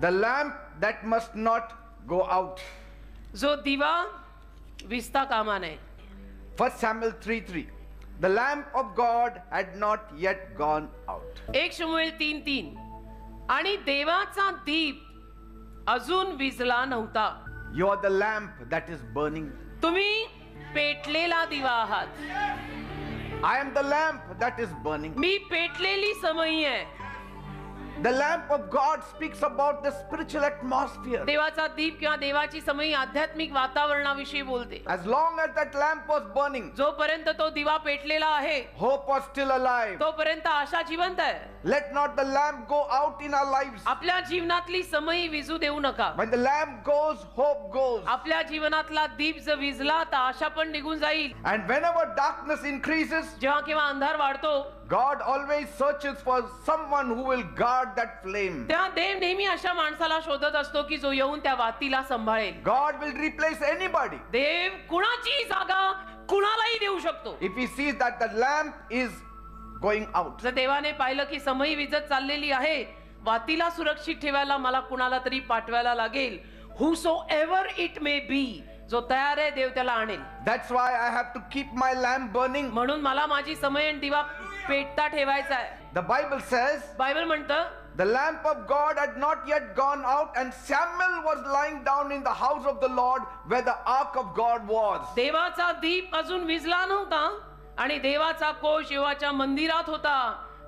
the lamp that must not go out. जो दिवा विझता कामा नये. 1 Samuel 3:3. The lamp of God had not yet gone out. 1 शमूएल 3:3. आणि देवाचा दीप अजून विझला नव्हता. You are the lamp that is burning. तुम्ही पेटलेला दिवा आहात. I am the lamp that is burning. मी पेटलेली समई आहे. The lamp of God speaks about the spiritual atmosphere. देवाचा दीप किंवा देवाची समई आध्यात्मिक वातावरणाविषयी बोलते. As long as that lamp was burning, जोपर्यंत तो दिवा पेटलेला आहे hope was still alive. तोपर्यंत आशा जिवंत आहे. Let not the lamp go out in our lives. आपल्या जीवनातली समई विझू देऊ नका. When the lamp goes, hope goes. आपल्या जीवनातला दीप जर विझला तर आशा पण निघून जाईल. And whenever darkness increases, जेव्हा केव्हा अंधार वाढतो God always searches for someone who will guard that flame. तेव्हा देव नेहमी अशा माणसाला शोधत असतो की जो येऊन त्या वातीला सांभाळेल. God will replace anybody देव कुणाची जागा कुणालाही देऊ शकतो. if he sees that the lamp is going out. जर देवाने पाहिलं की समई विजत चाललेली आहे, वातीला सुरक्षित ठेवायला मला कुणाला तरी पाठवायला लागेल. whosoever it may be, जो तयार आहे देव त्याला आणेल. That's why I have to keep my lamp burning. म्हणून मला माझी समई आणि दिवा पेटता ठेवायचा आहे. The Bible says, बायबल म्हणतं the lamp of God had not yet gone out, and Samuel was lying down in the house of the Lord where the ark of God was. देवाचा दीप अजून विझला नव्हता आणि देवाचा कोश देवाच्या मंदिरात होता.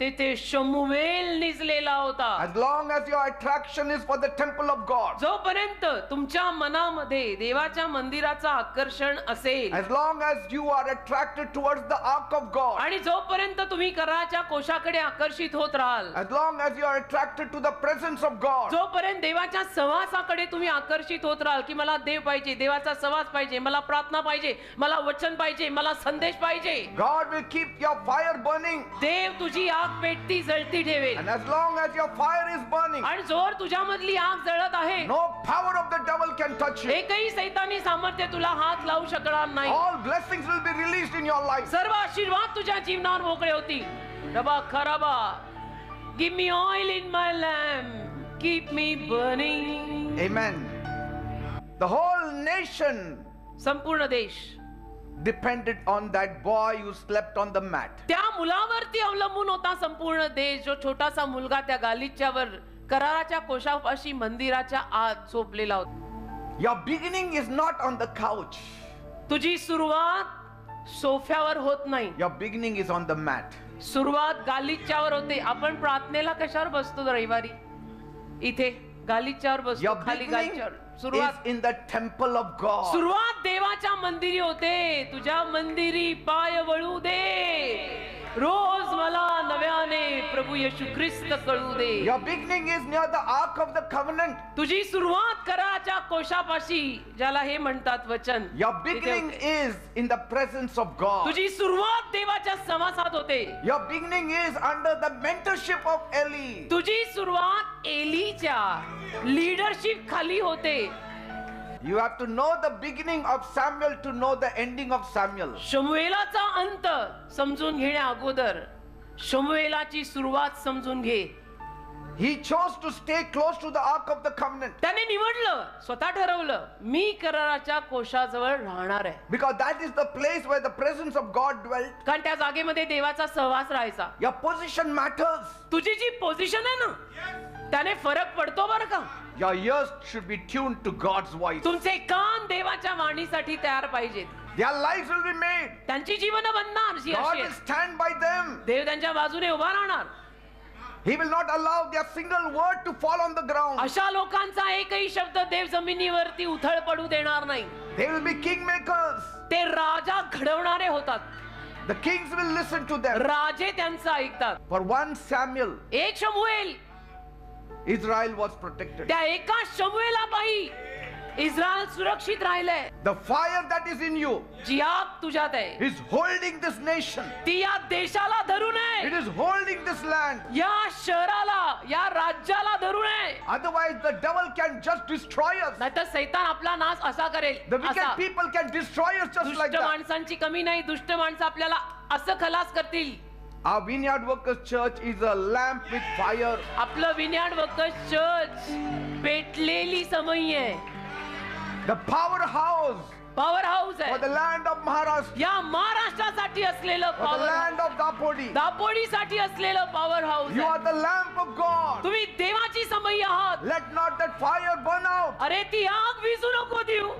तेथे शमूएल निजलेला होता. As long as your attraction is for the temple of God, जोपर्यंत तुमच्या मनामध्ये देवाच्या मंदिराचं आकर्षण असेल, as long as you are attracted towards the ark of God, आणि जोपर्यंत तुम्ही कराच्या कोशाकडे आकर्षित होत राहाल, as long as you are attracted to the presence of God, जोपर्यंत देवाच्या सहवासाकडे तुम्ही आकर्षित होत राहाल की मला देव पाहिजे, देवाचा सहवास पाहिजे, मला प्रार्थना पाहिजे, मला वचन पाहिजे, मला संदेश पाहिजे, God will keep your fire burning. देव तुझी आग पेटती जळती ठेवेल. And as long as your fire is burning, आणि जोर तुझ्यामधली आग जळत आहे, no power of the devil can touch you. एकही सैतानी सामर्थ्य तुला हात लावू शकणार नाही. All blessings will be released in your life. सर्व आशीर्वाद तुझ्या जीवनावर मोकळे होतील. डबा खराबा, give me oil in my lamp, keep me burning. Amen. The whole nation संपूर्ण देश depended on that boy who slept on the mat. त्या मुलावरती अवलंबून होता. संपूर्ण देश, जो छोटासा मुलगा त्या गालिच्यावर कराराच्या कोशापाशी मंदिराच्या आत झोपलेला होता. Your beginning is not on the couch. तुझी सुरुवात सोफ्यावर होत नाही. Your beginning is on the mat. सुरुवात गालिच्यावर होते. आपण प्रार्थनेला कशावर बसतो रविवारी? इथे गालिच्यावर बसतो, Your खाली beginning गालिच्यावर. is सुरुवात in the temple of God. सुरुवात देवाच्या मंदिरी होते. तुझ्या मंदिरी पाय वळू दे. रोज मला नव्याने प्रभू येशू ख्रिस्त कळू दे. Your beginning is near the ark of the covenant. तुझी सुरुवात कराच्या कोशापाशी, ज्याला हे म्हणतात वचन. Your beginning is in the presence of God. तुझी सुरुवात देवाच्या समासात होते. Your beginning is under the mentorship of Eli. तुझी सुरुवात एलीच्या लीडरशिप खाली होते. You have to know the beginning of Samuel to know the ending of Samuel. शमूएलाचा अंत समजून घेण्या अगोदर शमूएलाची सुरुवात समजून घे. He chose to stay close to the ark of the covenant त्याने निवडलं, स्वतः ठरवलं, मी कराराच्या कोशाजवळ राहणार आहे. because that is the place where the presence of God dwelt. कारण त्या जागेमध्ये देवाचा सहवास राहायचा. Your position matters. तुझी जी पोझिशन आहे ना, त्याने फरक पडतो बरं का. Your ears should be tuned to God's voice. तुमचे कान देवाच्या वाणीसाठी तयार पाहिजेत. Their lives will be made. त्यांची जीवन बनणार जी God अशी will आहेत. stand by them. देव त्यांच्या बाजूने उभा राहणार. He will not allow their single word to fall on the ground. अशा लोकांचा एकही शब्द देव जमिनीवरती उथळ पडू देणार नाही. They will be kingmakers. ते राजा घडवणारे होतात. The kings will listen to them. राजे त्यांचं ऐकतात. For 1 Samuel, एक शमूएल, Israel was protected. त्या एका शमूएलापायी इस्रायल सुरक्षित राहिलंय. The fire that is in you जी आग तुझ्यात आहे is holding this nation. ती या देशाला धरू नये. It is holding this land. या शहराला, या राज्याला धरू नये. Otherwise, the devil can just destroy us. नाहीतर सैतान आपला नाश असा करेल. The wicked असा. people can destroy us just like दुष्ट that. माणसांची कमी नाही. दुष्ट माणसं आपल्याला असं खलास करतील. Our Vineyard Workers Church is a lamp with fire. आपलं विन्याड वर्कर्स चर्च पेटलेली समई आहे, The powerhouse power house for the आहे. land of Maharashtra, या महाराष्ट्रासाठी असलेलं for the power, land of Dapodi. दापोडीसाठी असलेलं पॉवर हाऊस You आहे. are the lamp of God. तुम्ही देवाची समई आहात. Let not that fire burn out. अरे ती आग विझू नको देऊ.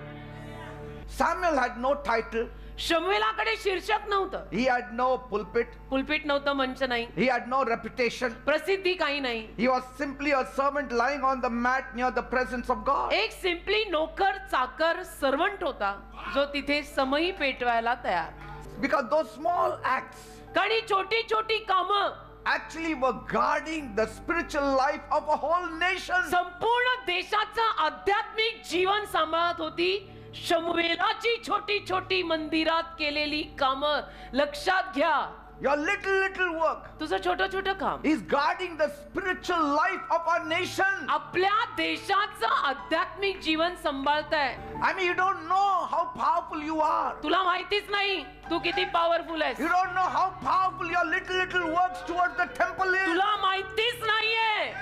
Samuel had no title. शमूएलाकडे शीर्षक नव्हतं, He had no pulpit. Pulpit नव्हतं, मंच नाही, He had no reputation. प्रसिद्धी काही नाही. He was simply a servant lying on the mat near the presence of God. एक सिम्पली नोकर चाकर सर्वंट होता जो तिथे समई पेटवायला तयार. Because those small acts कारण ही छोटी छोटी कामं actually were guarding the spiritual life of a whole nation. संपूर्ण देशाचं आध्यात्मिक जीवन सांभाळत होती. शमूएलाची छोटी छोटी मंदिरात केलेली कामं लक्षात घ्या. Your little work तुझं छोटं छोटं काम is guarding the spiritual life of our nation. आपल्या देशाचं आध्यात्मिक जीवन सांभाळताय. I mean, you don't know how powerful you are. तुला माहितीच नाही तू किती पॉवरफुल आहेस. You don't know how powerful your little works towards the temple is. तुला माहितीच नाहीये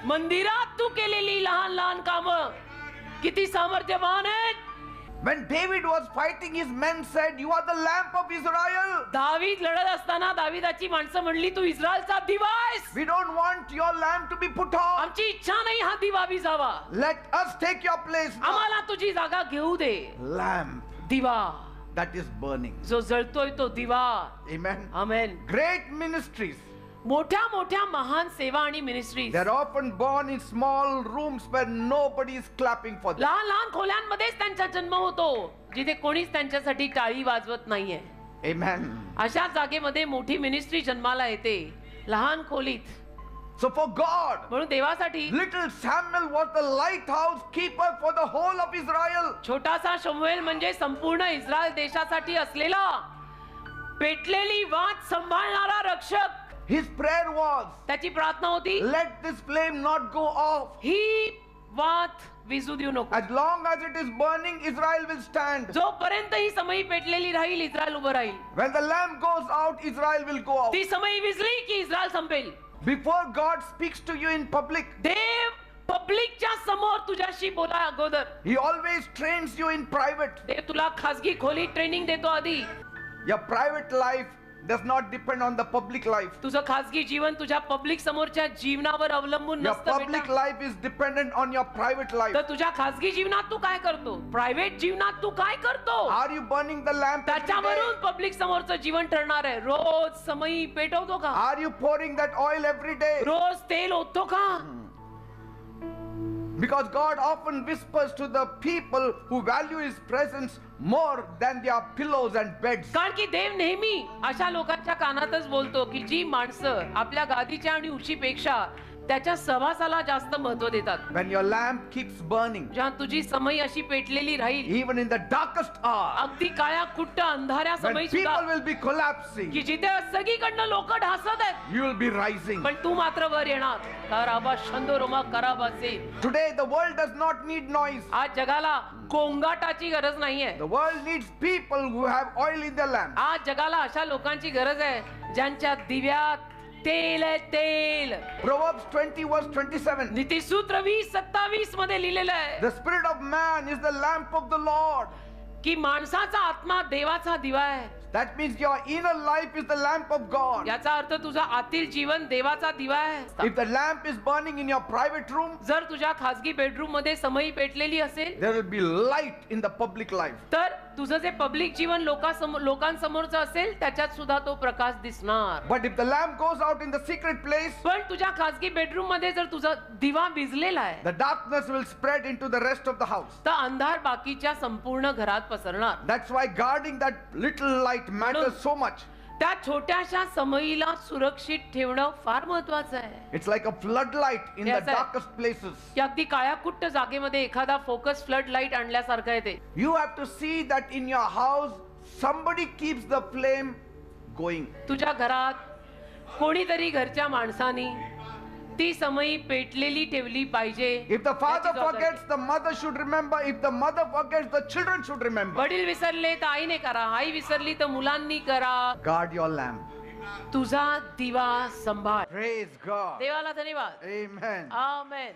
मंदिरात तू केलेली लहान लहान कामं किती सामर्थ्यवान आहेत. When David was fighting, his men said, "You are the lamp of Israel. दावीद लढत असताना दावीदाची माणसं म्हणली तू इस्रायलचा दिवा आहेस. We don't want your lamp to be put off. आमची इच्छा नाही हा दिवा विझावा. Let us take your place now." आम्हाला तुझी जागा घेऊ दे. Lamp दिवा that is burning. जो जळतोय तो दिवा. Amen. आमेन. Great ministries. मोठ्या मोठ्या महान सेवा आणि ministries They're often born in small rooms where nobody is clapping for them. लहान लहान खोल्यांमध्येच त्यांचा जन्म होतो जिथे कोणीच त्यांच्यासाठी टाळी वाजवत नाहीये. Amen. अशा जागेमध्ये मोठी मिनिस्ट्री जन्माला येते लहान खोलीत. So for God, म्हणून देवासाठी little Samuel was the lighthouse keeper for the whole of Israel. छोटासा शमूएल म्हणजे संपूर्ण इस्रायल देशासाठी असलेला पेटलेली वात सांभाळणारा रक्षक. His prayer was, त्याची प्रार्थना होती let this flame not go off. ही वात विझू देऊ नको. As long as it is burning, Israel will stand. जोपर्यंत ही समई पेटलेली राहील इस्रायल उभं राहील. When the lamp goes out, Israel will go out. ती समई विझली की इस्रायल संपेल. Before God speaks to you in public, देव पब्लिकच्या समोर तुझ्याशी बोला अगोदर. He always trains you in private. देव तुला खासगी खोलीत ट्रेनिंग देतो आधी. Your private life does not depend on the public life. तुझं खासगी जीवन तुझ्या पब्लिक समोरच्या जीवनावर अवलंबून Your नसतं public बेटा. life is dependent on your private life. तर तुझ्या खासगी जीवनात तू काय करतो, प्रायव्हेट जीवनात तू काय करतो, Are you burning the lamp every त्याच्यावरून day? पब्लिक समोरचं जीवन ठरणार आहे. रोज समई पेटवतो का, Are you pouring that oil every day? रोज तेल ओततो का. Because God often whispers to the people who value His presence more than their pillows and beds. कारण की देव नेहमी अशा लोकांच्या कानातच बोलतो की जी माणसं आपल्या गादीच्या आणि उशीपेक्षा त्याच्या सहवासाला जास्त महत्व देतात. When your lamp keeps burning, जेव्हा तुझी समई अशी पेटलेली राहील, even in the darkest hour, अगदी काळ्या कुट्ट अंधाऱ्या when समई people सुद्धा will be collapsing, की जिथे सगळीकडनं लोक ढासत आहेत you will be rising. पण तू मात्र वर येणार. कराबा शंदोरोमा कराबासे. Today, the world does not need noise. आज जगाला गोंगाटाची गरज नाहीये. The world needs people who have oil in their lamp. आज जगाला अशा लोकांची गरज आहे ज्यांच्या दिव्यात तेल आहे, तेल. Proverbs 20 verse 27. नीतिसूत्र 20:27 मध्ये लिहिलेलं आहे The spirit of man is the lamp of the Lord. की माणसाचा आत्मा देवाचा दिवा आहे. That means your inner life is the lamp of God. याचा अर्थ तुझा आतील जीवन देवाचा दिवा आहे. If the lamp is burning in your private room, जर तुझ्या खासगी बेडरूम मध्ये समई पेटलेली असेल there will be light in the public life. तर तुझं जे पब्लिक जीवन लोकांसमोरचं असेल त्याच्यात सुद्धा तो प्रकाश दिसणार. But if the lamp goes out in the secret place, पण तुझ्या खासगी बेडरूम मध्ये जर तुझा दिवा विझलेला आहे the darkness will spread into the rest of the house. तर अंधार बाकीच्या संपूर्ण घरात पसरणार. That's why guarding that little light matters so much. त्या छोट्याशा समईला सुरक्षित ठेवणं फार महत्वाचं आहे. It's like a floodlight in the Yes, sir. darkest places. की अगदी काळ्याकुट्ट जागेमध्ये एखादा फोकस फ्लड लाईट आणल्यासारखं येते. You have to see that in your house somebody keeps the flame going. तुझ्या घरात कोणीतरी घरच्या माणसानी ती समई पेटलेली ठेवली पाहिजे. If the father त्याची जबाबदारी. forgets, the mother should remember. If the mother forgets, the children should remember. वडील विसरले तर आईने करा, आई विसरली तर मुलांनी करा. Guard your lamp. तुझा दिवा सांभाळ. Praise God. देवाला धन्यवाद. Amen. आमेन.